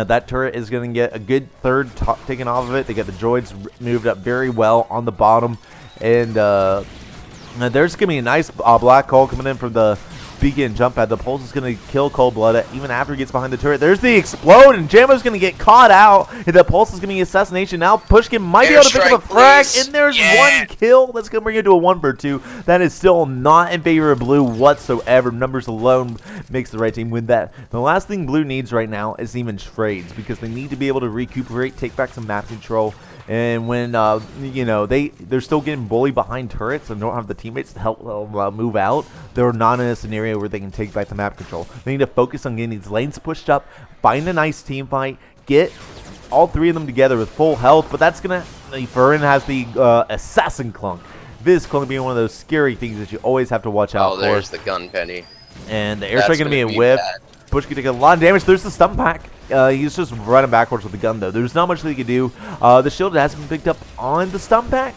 that turret is going to get a good third top taken off of it. They get the droids moved up very well on the bottom. And there's going to be a nice Black Hole coming in from the beacon jump pad. The pulse is going to kill Cold Blood even after he gets behind the turret. There's the explode, and Jambo's going to get caught out. And the pulse is going to be assassination. Now Pushkin might be able to pick up a frag, and there's 1 kill. That's going to bring it to a 1-for-2. That is still not in favor of blue whatsoever. Numbers alone makes the right team win that. The last thing blue needs right now is even trades, because they need to be able to recuperate, take back some map control. And when they're still getting bullied behind turrets and don't have the teammates to help move out, they're not in a scenario where they can take back the map control. They need to focus on getting these lanes pushed up, find a nice team fight, get all 3 of them together with full health. But that's gonna. Furin has the assassin Clunk. This Clunk being one of those scary things that you always have to watch out for. Oh, there's the gun penny. And the airstrike gonna be a whip. Push can take a lot of damage. There's the stun pack. He's just running backwards with the gun, though. There's not much that he can do. The shield hasn't been picked up on the stun pack.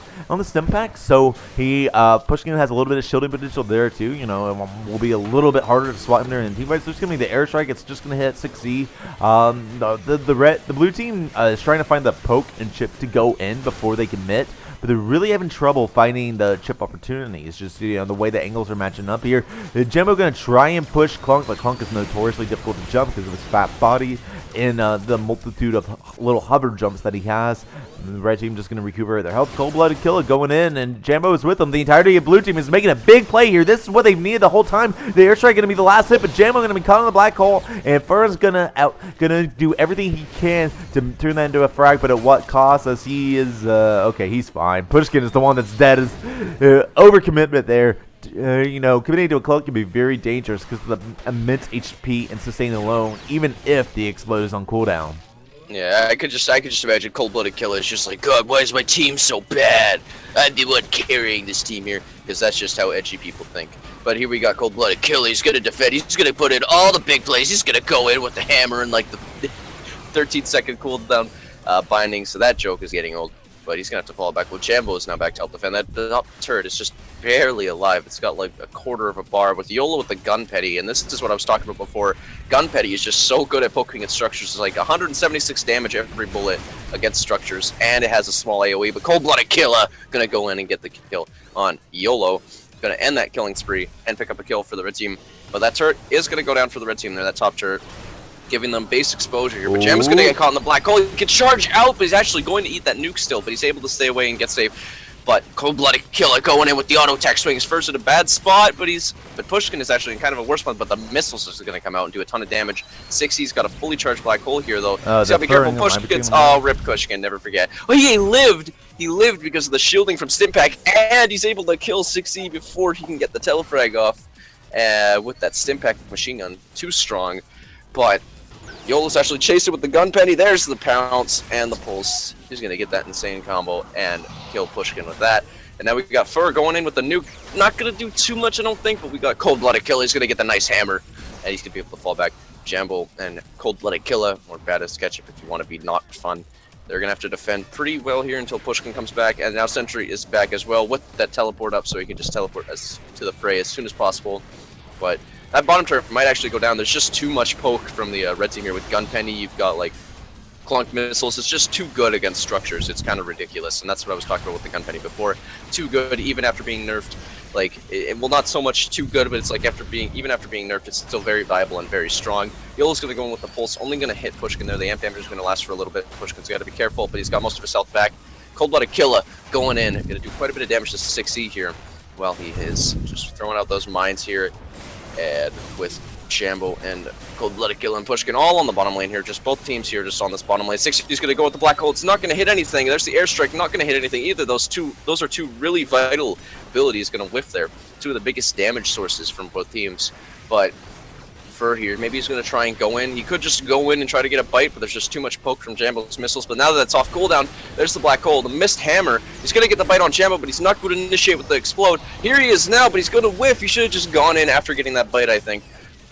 So he Pushkin has a little bit of shielding potential there too. It will be a little bit harder to swat him there in team fights. There's gonna be the airstrike. It's just gonna hit 6E. The blue team is trying to find the poke and chip to go in before they commit. But they're really having trouble finding the chip opportunities. Just the way the angles are matching up here. Jimbo gonna try and push Clunk, but Clunk is notoriously difficult to jump because of his fat body and the multitude of little hover jumps that he has. The red team just gonna recuperate their health. Cold-blooded killer going in, and Jambo is with them. The entirety of blue team is making a big play here. This is what they've needed the whole time. The airstrike gonna be the last hit, but Jambo gonna be caught in the Black Hole, and Fern's gonna do everything he can to turn that into a frag, but at what cost? As he is okay, he's fine. Pushkin is the one that's dead. Is overcommitment there. Committing to a Clunk can be very dangerous because of the immense HP and sustain alone, even if the explode is on cooldown. Yeah, I could just imagine Cold-Blooded Killer is just like, God, why is my team so bad? I'm the one carrying this team here, because that's just how edgy people think. But here we got Cold-Blooded Killer. He's gonna defend. He's gonna put in all the big plays. He's gonna go in with the hammer and like the 13-second cooldown binding. So that joke is getting old. But he's gonna have to fall back. Well, Jambo is now back to help defend. That the top turret is just barely alive. It's got like a quarter of a bar with YOLO with the gun petty, and this is what I was talking about before. Gun petty is just so good at poking at structures. It's like 176 damage every bullet against structures, and it has a small AoE. But Cold-Blooded Killer gonna go in and get the kill on YOLO. Gonna end that killing spree and pick up a kill for the red team. But that turret is gonna go down for the red team there. That top turret, giving them base exposure here. But Jambo's gonna get caught in the black hole. He can charge out, but he's actually going to eat that nuke still. But he's able to stay away and get safe. But Cold-Blooded Killer going in with the auto attack swing. He's first at a bad spot, but Pushkin is actually in kind of a worse one. But the missiles is gonna come out and do a ton of damage. 60's got a fully charged black hole here though. He's gotta be careful. Pushkin's rip Pushkin, never forget. Oh, he lived. He lived because of the shielding from Stimpack, and he's able to kill 6E before he can get the telefrag off with that Stimpack machine gun. Too strong, but YOLO's actually chased it with the gun penny. There's the pounce and the pulse. He's gonna get that insane combo and kill Pushkin with that. And now we got Fur going in with the nuke. Not gonna do too much, I don't think, but we got Cold-Blooded Killer. He's gonna get the nice hammer, and he's gonna be able to fall back. Jambo and Cold-Blooded Killer, or Bad as Ketchup if you want to be not fun. They're gonna have to defend pretty well here until Pushkin comes back, and now Sentry is back as well with that teleport up, so he can just teleport us to the fray as soon as possible. But that bottom turret might actually go down. There's just too much poke from the red team here with Gun Penny. You've got like Clunk missiles. It's just too good against structures. It's kind of ridiculous, and that's what I was talking about with the Gun Penny before. Too good, even after being nerfed. Like, well, not so much too good, but it's like even after being nerfed, it's still very viable and very strong. YOLO's gonna go in with the pulse, only gonna hit Pushkin there. The amp damage is gonna last for a little bit. Pushkin's gotta be careful, but he's got most of his health back. Cold-Blooded Killer going in, gonna do quite a bit of damage to 6E here. Well, he is just throwing out those mines here. And with Jambo and Cold-Blooded Killer and Pushkin all on the bottom lane here, just both teams here just on this bottom lane. 60's gonna go with the black hole. It's not gonna hit anything. There's the airstrike, not gonna hit anything either. Those are two really vital abilities gonna whiff there. Two of the biggest damage sources from both teams. But Fur here, maybe he's gonna try and go in. He could just go in and try to get a bite, but there's just too much poke from Jambo's missiles. But now that it's off cooldown, there's the black hole. The missed hammer. He's gonna get the bite on Jambo, but he's not going to initiate with the explode. Here he is now, but he's gonna whiff. He should have just gone in after getting that bite, I think.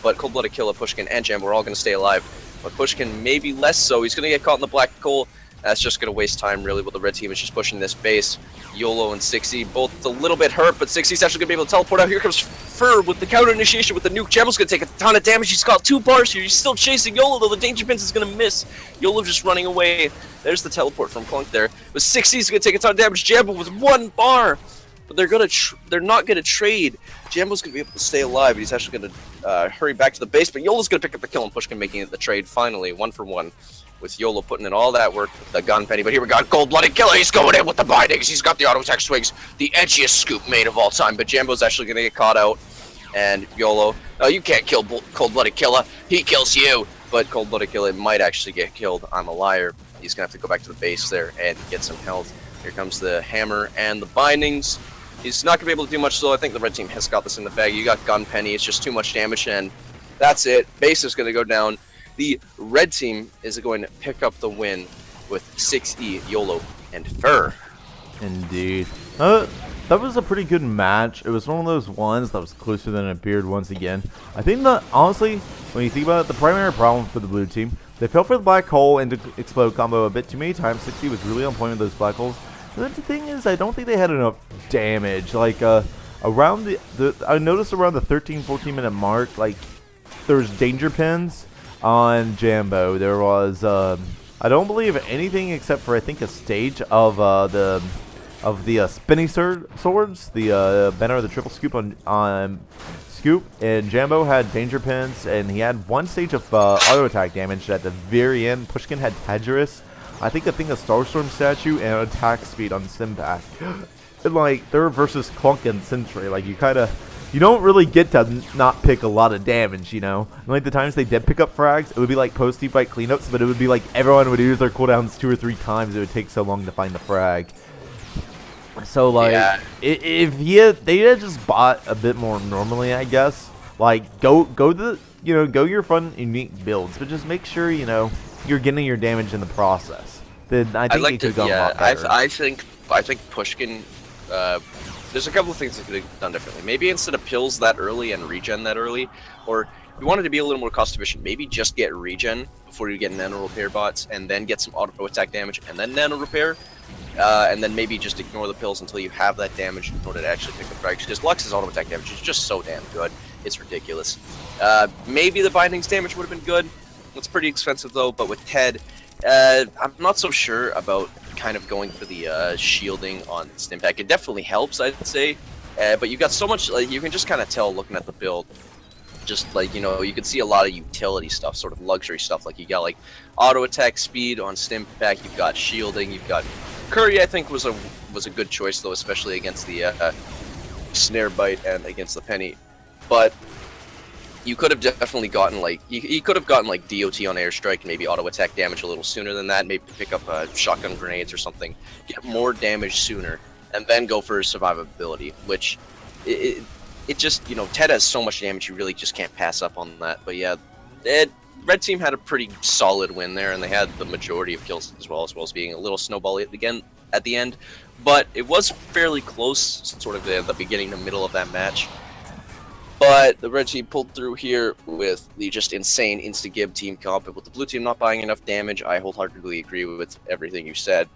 But Cold-Blooded Killer, Pushkin, and Jambo are all gonna stay alive. But Pushkin maybe less so. He's gonna get caught in the black hole. That's just gonna waste time really. While the red team is just pushing this base. YOLO and 6E both a little bit hurt, but 6E's actually gonna be able to teleport out. Here comes Fur with the counter initiation with the nuke. Jambo's gonna take a ton of damage. He's got 2 bars here. He's still chasing YOLO though. The danger pins is gonna miss. YOLO just running away. There's the teleport from Clunk there. But 6E's gonna take a ton of damage. Jambo with 1 bar. But they're not gonna trade. Jambo's gonna be able to stay alive. He's actually gonna hurry back to the base, but YOLO's gonna pick up the kill and Pushkin making it the trade finally, 1 for 1. With YOLO putting in all that work with the gun penny. But here we got Cold-Blooded Killer. He's going in with the bindings. He's got the auto attack swings. The edgiest scoop made of all time. But Jambo's actually going to get caught out. And YOLO, oh, you can't kill Cold-Blooded Killer. He kills you. But Cold-Blooded Killer might actually get killed. I'm a liar. He's going to have to go back to the base there and get some health. Here comes the hammer and the bindings. He's not going to be able to do much, so I think the red team has got this in the bag. You got gun penny. It's just too much damage, and that's it. Base is going to go down. The red team is going to pick up the win with 6E, YOLO, and Fur. Indeed. That was a pretty good match. It was one of those ones that was closer than it appeared once again. I think that, honestly, when you think about it, the primary problem for the blue team, they fell for the black hole and explode combo a bit too many times. 6E was really on point with those black holes. But the thing is, I don't think they had enough damage. Like, around I noticed around the 13-14 minute mark, like, there was danger pins on Jambo. There was I don't believe anything except for I think a stage of the spinny swords, the banner of the triple scoop on Scoop, and Jambo had danger pins, and he had 1 stage of auto attack damage at the very end. Pushkin had Tadgerous, I think of Starstorm statue, and attack speed on Stimpack. And like they're versus Clunk and Sentry, like you don't really get to not pick a lot of damage, you know? And like the times they did pick up frags, it would be like post-team fight cleanups, but it would be like everyone would use their cooldowns 2 or 3 times. It would take so long to find the frag. So like, yeah. If they had just bought a bit more normally, I guess. Like go your fun unique builds, but just make sure you're getting your damage in the process. Then I think like it could have gone a lot I, better. I think Pushkin. There's a couple of things that could have done differently. Maybe instead of pills that early and regen that early, or if you wanted to be a little more cost efficient, maybe just get regen before you get nano repair bots, and then get some auto attack damage, and then nano repair, and then maybe just ignore the pills until you have that damage in order to actually pick up frags. Because Lux's auto attack damage is just so damn good, it's ridiculous. Maybe the bindings damage would have been good. It's pretty expensive though, but with Ted, I'm not so sure about kind of going for the shielding on Stimpack. It definitely helps, I'd say, but you got so much, like, you can just kind of tell looking at the build, just like, you know, you can see a lot of utility stuff, sort of luxury stuff, like you got like auto attack speed on Stimpack, you've got shielding, you've got Curry. I think was a good choice though, especially against the Snare Bite and against the Penny, but you could have definitely gotten like you could have gotten like DOT on airstrike and maybe auto attack damage a little sooner than that. Maybe pick up shotgun grenades or something, get more damage sooner, and then go for survivability. Which it just, you know, Ted has so much damage, you really just can't pass up on that. But yeah, Red Team had a pretty solid win there, and they had the majority of kills as well as being a little snowball at the end. But it was fairly close, sort of at the beginning to middle of that match. But the Red Team pulled through here with the just insane insta-gib team comp. But with the Blue Team not buying enough damage, I wholeheartedly agree with everything you said.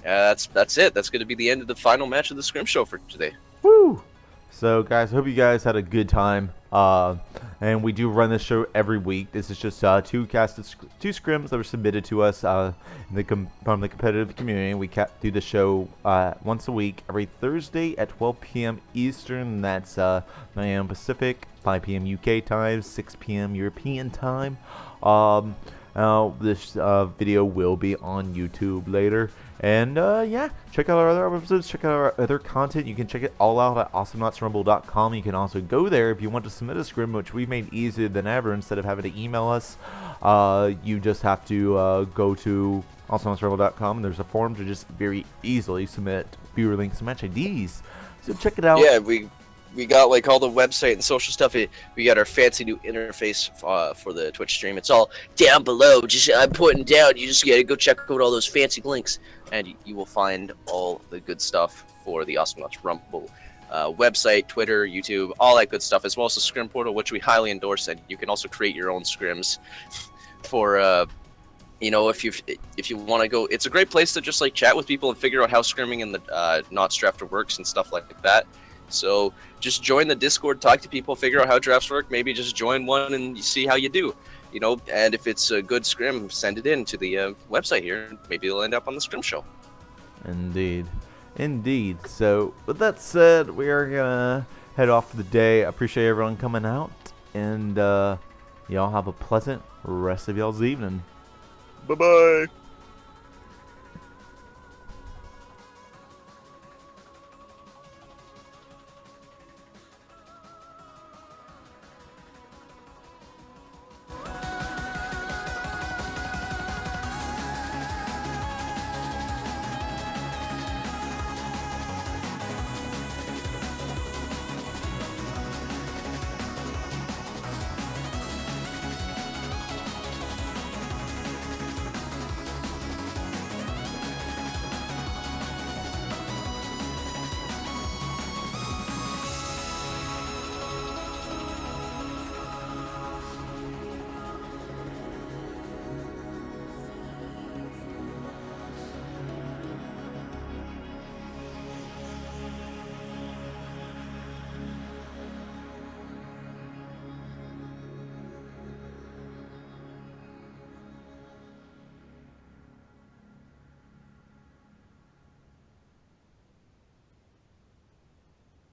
That's it. That's going to be the end of the final match of the Scrim Show for today. Woo! So, guys, I hope you guys had a good time. And we do run this show every week. This is just two scrims that were submitted to us from the competitive community. We do the show once a week, every Thursday at 12 p.m. Eastern. That's 9 a.m. Pacific, 5 p.m. UK time, 6 p.m. European time. This video will be on YouTube later. And yeah, check out our other episodes, check out our other content. You can check it all out at awesomenautsrumble.com. You can also go there if you want to submit a scrim, which we made easier than ever. Instead of having to email us, you just have to go to awesomenautsrumble.com, and there's a form to just very easily submit viewer links and match IDs. So check it out. Yeah, we got like all the website and social stuff. We got our fancy new interface for the Twitch stream. It's all down below. Just I'm pointing down. You just gotta go check out all those fancy links, and you will find all the good stuff for the Awesomenauts Rumble website, Twitter, YouTube, all that good stuff, as well as the Scrim portal, which we highly endorse. And you can also create your own scrims for you know, if you want to go. It's a great place to just like chat with people and figure out how scrimming in the Knots Drafter works and stuff like that. So just join the Discord, talk to people, figure out how drafts work. Maybe just join one and see how you do, you know. And if it's a good scrim, send it in to the website here. Maybe it'll end up on the Scrim Show. Indeed. So with that said, we are gonna head off for the day. I appreciate everyone coming out, and y'all have a pleasant rest of y'all's evening. Bye bye.